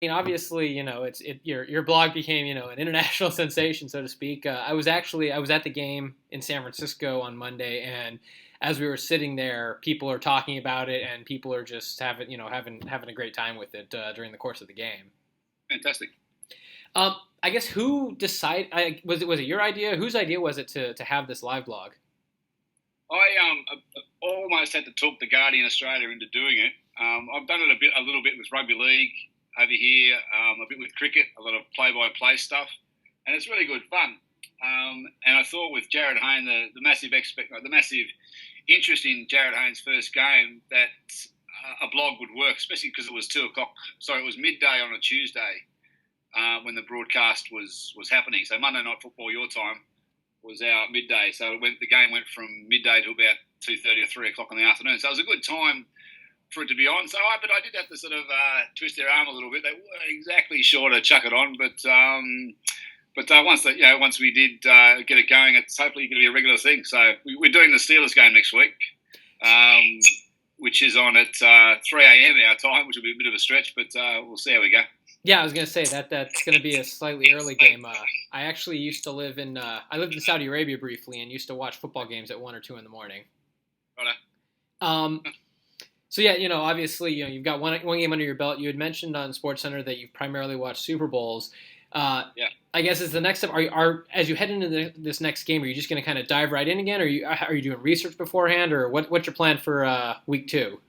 mean, obviously, your blog became, an international sensation, so to speak. I was at the game in San Francisco on Monday, and as we were sitting there, people are talking about it, and people are just having a great time with it during the course of the game. Fantastic. I guess who decided? Was it your idea? Whose idea was it to have this live blog? I almost had to talk the Guardian Australia into doing it. I've done it a little bit with rugby league over here, a bit with cricket, a lot of play-by-play stuff, and it's really good fun. And I thought with Jared Hayne, the massive the massive interest in Jared Hayne's first game, that a blog would work, especially because it was 2 o'clock. Sorry, it was midday on a Tuesday when the broadcast was happening. So Monday Night Football, your time, was our midday. So the game went from midday to about 2:30 or 3 o'clock in the afternoon. So it was a good time for it to be on. But I did have to sort of twist their arm a little bit. They weren't exactly sure to chuck it on, but once we did get it going, it's hopefully going to be a regular thing. So we're doing the Steelers game next week, which is on at 3 a.m. our time, which will be a bit of a stretch, but we'll see how we go. Yeah, I was gonna say that's gonna be a slightly early game. I actually used to live in I lived in Saudi Arabia briefly and used to watch football games at 1 or 2 in the morning. Right. Um, so yeah, obviously, you've got one game under your belt. You had mentioned on SportsCenter that you primarily watch Super Bowls. Yeah. I guess is the next step. Are as you head into this next game, are you just going to kind of dive right in again? Or are you doing research beforehand, or what's your plan for week 2?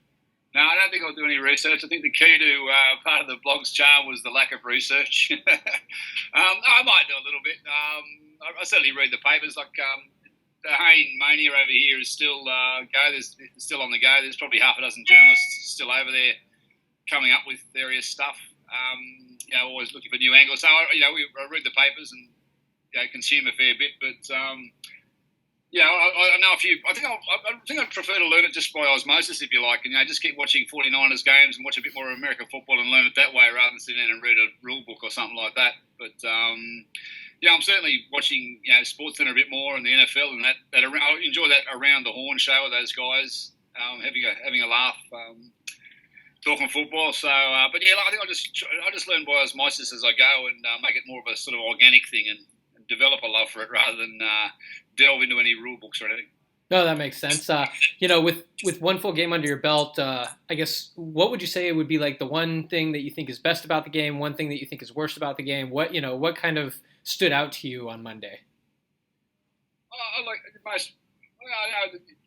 No, I don't think I'll do any research. I think the key to part of the blog's charm was the lack of research. I might do a little bit. I certainly read the papers. Like the Hayne Mania over here is still It's still on the go. There's probably half a dozen journalists still over there coming up with various stuff. Always looking for new angles. So I read the papers and consume a fair bit, but. I know a few. I think I'd prefer to learn it just by osmosis, if you like, and just keep watching 49ers games and watch a bit more of American football and learn it that way rather than sit down and read a rule book or something like that. But I'm certainly watching SportsCenter a bit more and the NFL and that I enjoy that around the horn show with those guys, having a laugh, talking football. So, I think I just learn by osmosis as I go and make it more of a sort of organic thing and develop a love for it rather than delve into any rule books or anything. No, that makes sense. With one full game under your belt, I guess what would you say would be like the one thing that you think is best about the game, one thing that you think is worst about the game? What kind of stood out to you on Monday?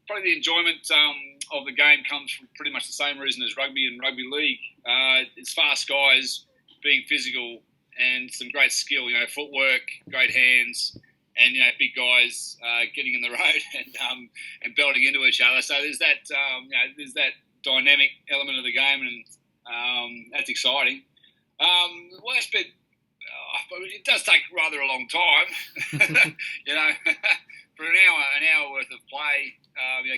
Probably the enjoyment of the game comes from pretty much the same reason as rugby and rugby league. It's fast guys being physical and some great skill, footwork, great hands, and big guys getting in the road and belting into each other. So there's that dynamic element of the game, and that's exciting. The worst bit, it does take rather a long time, for an hour worth of play.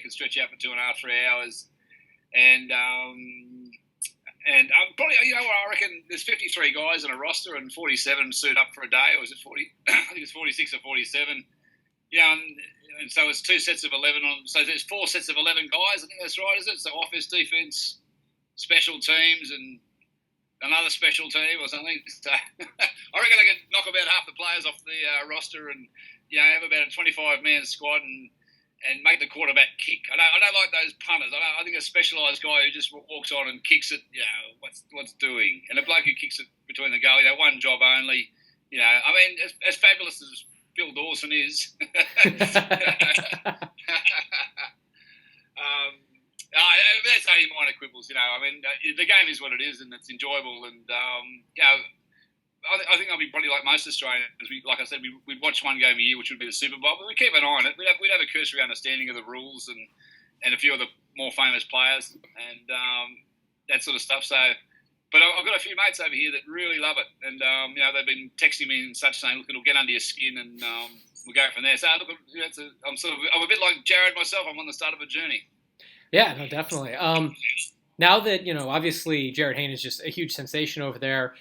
Can stretch out for 2.5, 3 hours, and probably, I reckon there's 53 guys on a roster and 47 suit up for a day, or is it 40? I think it's 46 or 47. And so it's 2 sets of 11 on. So there's 4 sets of 11 guys. I think that's right, is it? So offense, defense, special teams, and another special team or something. So I reckon I could knock about half the players off the roster and have about a 25-man squad and make the quarterback kick. I don't like those punters. I think a specialised guy who just walks on and kicks it, what's doing. And a bloke who kicks it between the goal, one job only. As fabulous as Phil Dawson is. That's only minor quibbles, the game is what it is and it's enjoyable and, I think I'll be probably like most Australians. Like I said, we'd watch one game a year, which would be the Super Bowl, but we keep an eye on it. We'd have a cursory understanding of the rules and a few of the more famous players and that sort of stuff. So, but I've got a few mates over here that really love it, and they've been texting me and such saying, "Look, it'll get under your skin," and we'll go from there. So, look, I'm a bit like Jared myself. I'm on the start of a journey. Yeah, no, definitely. Now that obviously Jared Hayne is just a huge sensation over there.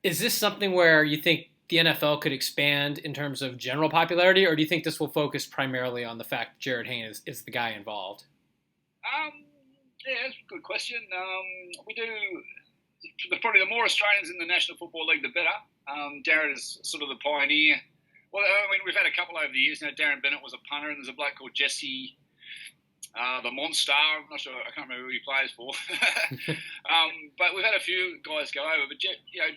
Is this something where you think the NFL could expand in terms of general popularity, or do you think this will focus primarily on the fact that Jared Hayne is the guy involved? Yeah, that's a good question. We do. probably the more Australians in the National Football League, the better. Jared is sort of the pioneer. Well, I mean, we've had a couple over the years. Darren Bennett was a punter, and there's a bloke called Jesse, the Monster. I'm not sure. I can't remember who he plays for. But we've had a few guys go over. But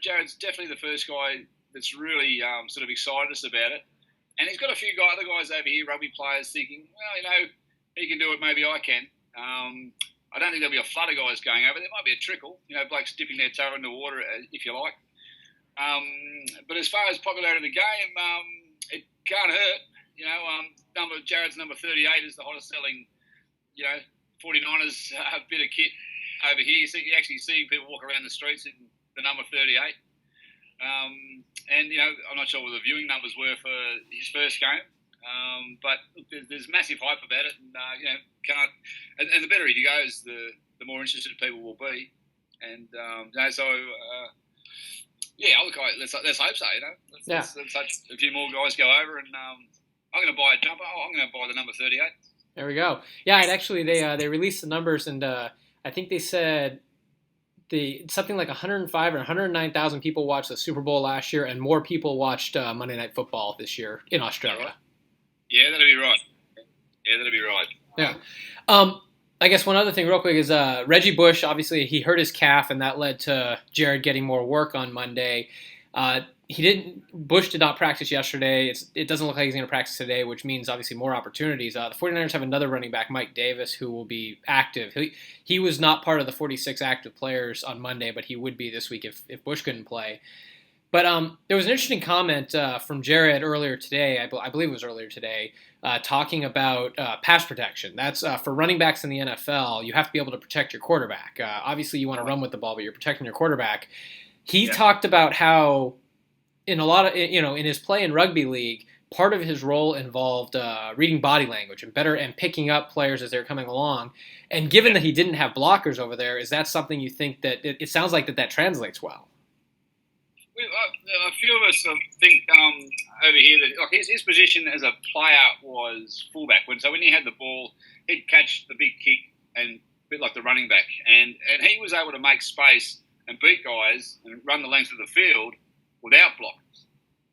Jared's definitely the first guy that's really sort of excited us about it. And he's got a few other guys over here, rugby players, thinking, well, he can do it. Maybe I can. I don't think there'll be a flood of guys going over. There might be a trickle. Blokes dipping their toe in the water, if you like. But as far as popularity of the game, it can't hurt. Jared's number 38 is the hottest selling, 49ers bit of kit over here. You actually see people walk around the streets in the number 38. And I'm not sure what the viewing numbers were for his first game. But there's massive hype about it, and and the better he goes, the more interested people will be. And let's hope so. Let's hope a few more guys go over, and I'm going to buy a jumper. I'm going to buy the number 38. There we go. Yeah, and actually they released the numbers, and I think they said something like 105 or 109,000 people watched the Super Bowl last year, and more people watched Monday Night Football this year in Australia. Right. Yeah, that'll be right. Yeah. I guess one other thing real quick is Reggie Bush, obviously he hurt his calf, and that led to Jared getting more work on Monday. Bush did not practice yesterday. It doesn't look like he's going to practice today, which means obviously more opportunities. The 49ers have another running back, Mike Davis, who will be active. He was not part of the 46 active players on Monday, but he would be this week if Bush couldn't play. But there was an interesting comment from Jared earlier today, I believe it was earlier today, talking about pass protection. That's for running backs in the NFL, you have to be able to protect your quarterback. Obviously, you want to run with the ball, but you're protecting your quarterback. He talked about how in a lot of, in his play in rugby league, part of his role involved reading body language and picking up players as they're coming along. And given that he didn't have blockers over there, is that something you think that it sounds like that translates well? A few of us think over here that his position as a player was fullback. So when he had the ball, he'd catch the big kick and a bit like the running back. And he was able to make space and beat guys and run the length of the field without blockers.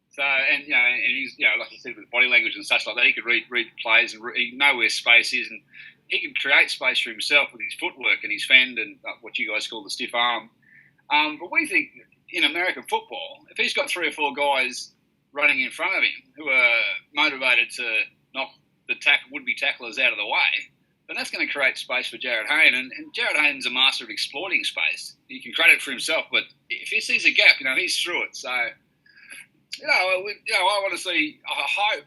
So, and he's, like you said, with body language and such like that, he could read plays and he know where space is, and he can create space for himself with his footwork and his fend and what you guys call the stiff arm. But we think in American football, if he's got 3 or 4 guys running in front of him who are motivated to knock the would-be tacklers out of the way, then that's going to create space for Jared Hayne. And Jared Hayne's a master of exploiting space. He can create it for himself, but if he sees a gap, he's through it. So, I want to see, I hope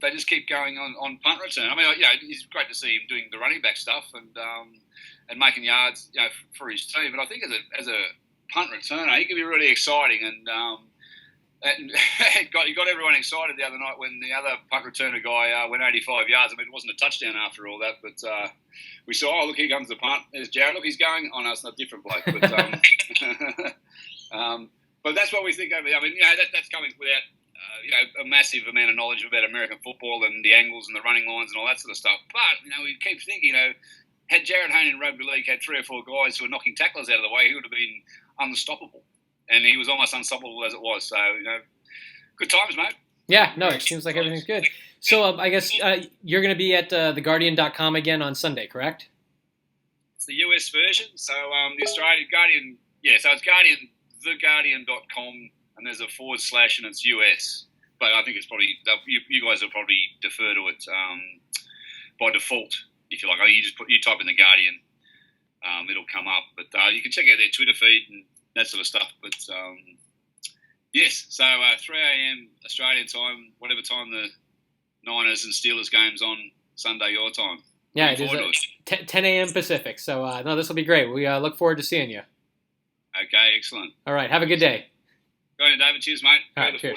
they just keep going on punt return. I mean, it's great to see him doing the running back stuff and making yards, for his team. But I think as a punt returner, he could be really exciting, and he got everyone excited the other night when the other punt returner guy went 85 yards. I mean, it wasn't a touchdown after all that, but we saw, look, here comes the punt. There's Jared. Look, he's going. Oh no, it's not a different bloke. But but that's what we think over there. I mean, that's coming without a massive amount of knowledge about American football and the angles and the running lines and all that sort of stuff. But we keep thinking, had Jared Hayne in rugby league had 3 or 4 guys who were knocking tacklers out of the way, he would have been unstoppable. And he was almost unstoppable as it was. So, good times, mate. Yeah, no, it seems like everything's good. So I guess you're going to be at theguardian.com again on Sunday, correct? It's the US version. So the Australian Guardian, so it's theguardian.com, and there's a / and it's US. But I think it's probably, you guys will probably defer to it by default, if you like. You type in The Guardian, it'll come up. But you can check out their Twitter feed and that sort of stuff. But yes, so 3 a.m. Australian time, whatever time the Niners and Steelers game's on Sunday your time. Yeah, it is 10 a.m. Pacific. So no, this will be great. We look forward to seeing you. Okay, excellent. All right, have a good day. Go ahead, David. Cheers, mate. All right, cheers.